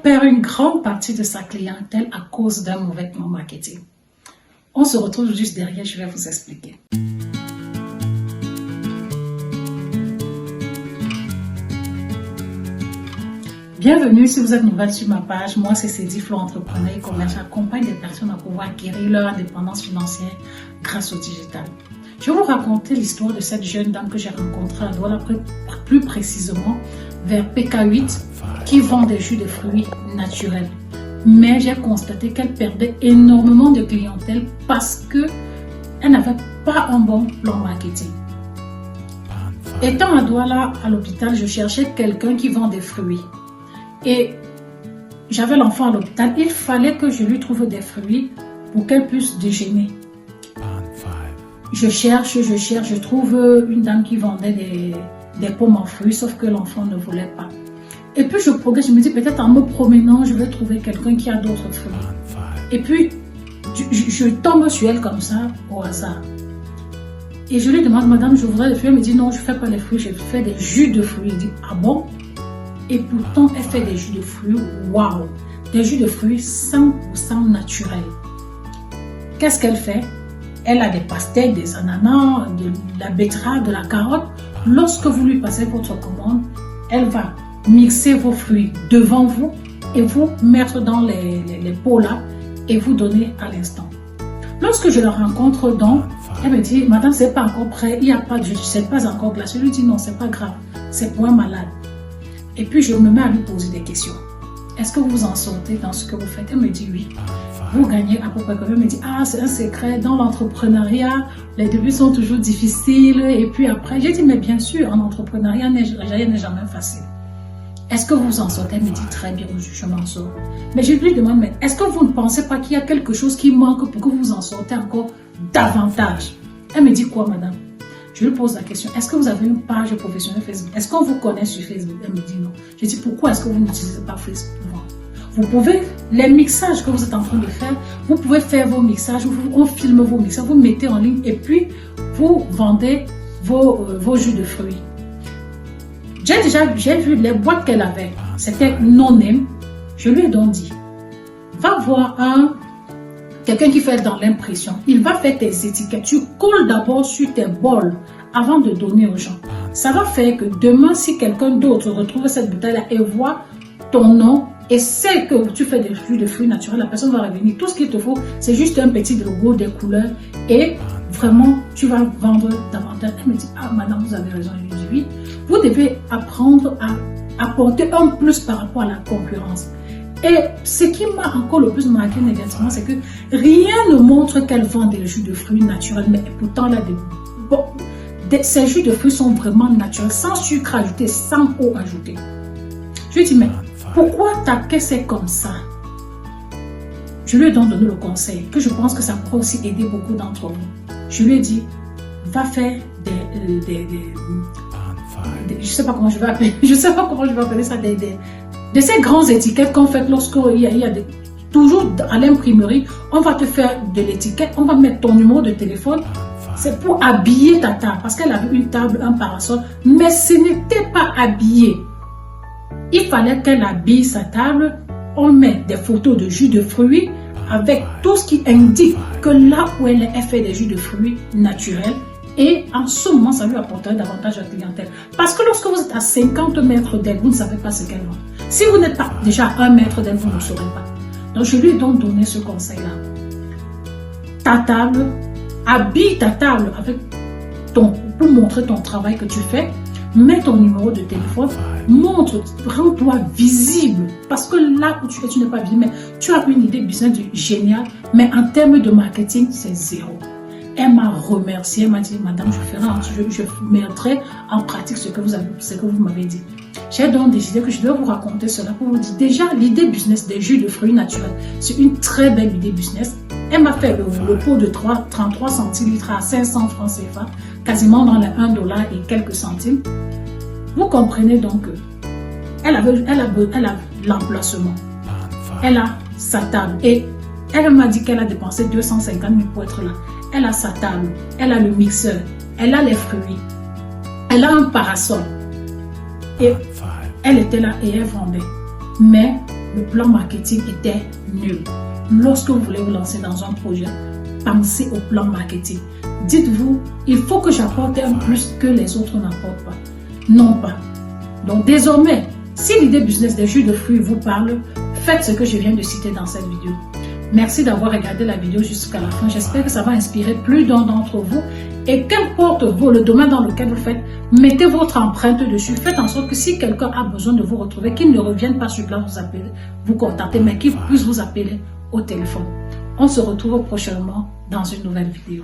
perd une grande partie de sa clientèle à cause d'un mauvais plan marketing. On se retrouve juste derrière, je vais vous expliquer. Bienvenue si vous êtes nouvelle sur ma page. Moi, c'est Cédie Flo, entrepreneur et commerce. J'accompagne des personnes à pouvoir acquérir leur indépendance financière grâce au digital. Je vais vous raconter l'histoire de cette jeune dame que j'ai rencontrée à Douala, plus précisément vers PK8, qui vend des jus de fruits naturels. Mais j'ai constaté qu'elle perdait énormément de clientèle parce qu'elle n'avait pas un bon plan marketing. Étant à Douala, à l'hôpital, je cherchais quelqu'un qui vend des fruits. Et j'avais l'enfant à l'hôpital, il fallait que je lui trouve des fruits pour qu'elle puisse déjeuner. Je cherche, je trouve une dame qui vendait des pommes en fruits, sauf que l'enfant ne voulait pas. Et puis je progresse, je me dis peut-être en me promenant, je vais trouver quelqu'un qui a d'autres fruits. Et puis je tombe sur elle comme ça, au hasard. Et je lui demande, madame, je voudrais des fruits. Elle me dit, non, je ne fais pas les fruits, je fais des jus de fruits. Je dis, ah bon? Et pourtant, elle fait des jus de fruits, waouh! Des jus de fruits 100% naturels. Qu'est-ce qu'elle fait? Elle a des pastèques, des ananas, de la betterave, de la carotte. Lorsque vous lui passez votre commande, elle va mixer vos fruits devant vous et vous mettre dans les pots là et vous donner à l'instant. Lorsque je la rencontre donc, elle me dit, madame, c'est pas encore prêt, il n'y a pas de jus, c'est pas encore glacé. Je lui dis, non, c'est pas grave, c'est pour un malade. Et puis je me mets à lui poser des questions. Est-ce que vous vous en sortez dans ce que vous faites? Elle me dit oui. Vous gagnez à peu près combien? Elle me dit, ah, c'est un secret, dans l'entrepreneuriat, les débuts sont toujours difficiles. Et puis après, j'ai dit, mais bien sûr, en entrepreneuriat, rien n'est jamais facile. Est-ce que vous vous en sortez? Elle me dit, très bien, je m'en sors. Mais je lui demande, mais est-ce que vous ne pensez pas qu'il y a quelque chose qui manque pour que vous vous en sortez encore davantage? Elle me dit, quoi, madame? Je lui pose la question, est-ce que vous avez une page professionnelle Facebook? Est-ce qu'on vous connaît sur Facebook? Elle me dit non. Je dis, pourquoi est-ce que vous n'utilisez pas Facebook? Vous pouvez, les mixages que vous êtes en train de faire, vous pouvez faire vos mixages, on filme vos mixages, vous mettez en ligne et puis vous vendez vos jus de fruits. J'ai vu les boîtes qu'elle avait, c'était non-name. Je lui ai donc dit, va voir quelqu'un qui fait dans l'impression, il va faire tes étiquettes. Tu colles d'abord sur tes bols avant de donner aux gens. Ça va faire que demain, si quelqu'un d'autre retrouve cette bouteille-là et voit ton nom et sait que tu fais des jus de fruits naturels, la personne va revenir. Tout ce qu'il te faut, c'est juste un petit logo, des couleurs et vraiment, tu vas vendre davantage. Elle me dit, ah madame, vous avez raison. Je lui dis oui. Vous devez apprendre à apporter un plus par rapport à la concurrence. Et ce qui m'a encore le plus marqué négativement, c'est que rien ne montre qu'elle vend des jus de fruits naturels. Mais pourtant, là, ces jus de fruits sont vraiment naturels, sans sucre ajouté, sans eau ajoutée. Je lui ai dit, mais pourquoi ta caisse est comme ça? Je lui ai donc donné le conseil, que je pense que ça pourrait aussi aider beaucoup d'entre vous. Je lui ai dit, va faire je sais pas comment je vais appeler ça, de ces grandes étiquettes qu'on fait lorsqu'il y a toujours à l'imprimerie, on va te faire de l'étiquette, on va mettre ton numéro de téléphone. C'est pour habiller ta table, parce qu'elle avait une table, un parasol, mais ce n'était pas habillé. Il fallait qu'elle habille sa table, on met des photos de jus de fruits avec tout ce qui indique que là où elle fait des jus de fruits naturels. Et en ce moment, ça lui apporterait davantage de clientèle. Parce que lorsque vous êtes à 50 mètres d'elle, vous ne savez pas ce qu'elle vend. Si vous n'êtes pas déjà à 1 mètre d'elle, vous ne saurez pas. Donc, je lui ai donc donné ce conseil-là. Ta table, habille ta table avec pour montrer ton travail que tu fais. Mets ton numéro de téléphone, montre, rends-toi visible. Parce que là où tu es, tu n'es pas visible. Mais tu as une idée business géniale, mais en termes de marketing, c'est zéro. Elle m'a remercié, elle m'a dit, madame, je mettrai en pratique ce que vous m'avez dit. J'ai donc décidé que je vais vous raconter cela pour vous dire, déjà, l'idée business des jus de fruits naturels, c'est une très belle idée business. Elle m'a fait le pot de 33 centilitres à 500 francs CFA, quasiment dans les 1 dollar et quelques centimes. Vous comprenez donc elle a l'emplacement, elle a sa table et elle m'a dit qu'elle a dépensé 250 000 pour être là. Elle a sa table, elle a le mixeur, elle a les fruits, elle a un parasol. Et elle était là et elle vendait. Mais le plan marketing était nul. Lorsque vous voulez vous lancer dans un projet, pensez au plan marketing. Dites-vous, il faut que j'apporte un plus que les autres n'apportent pas. Non pas. Donc désormais, si l'idée business des jus de fruits vous parle, faites ce que je viens de citer dans cette vidéo. Merci d'avoir regardé la vidéo jusqu'à la fin. J'espère que ça va inspirer plus d'un d'entre vous. Et qu'importe le domaine dans lequel vous faites, mettez votre empreinte dessus. Faites en sorte que si quelqu'un a besoin de vous retrouver, qu'il ne revienne pas sur place vous appeler, vous contacter, mais qu'il puisse vous appeler au téléphone. On se retrouve prochainement dans une nouvelle vidéo.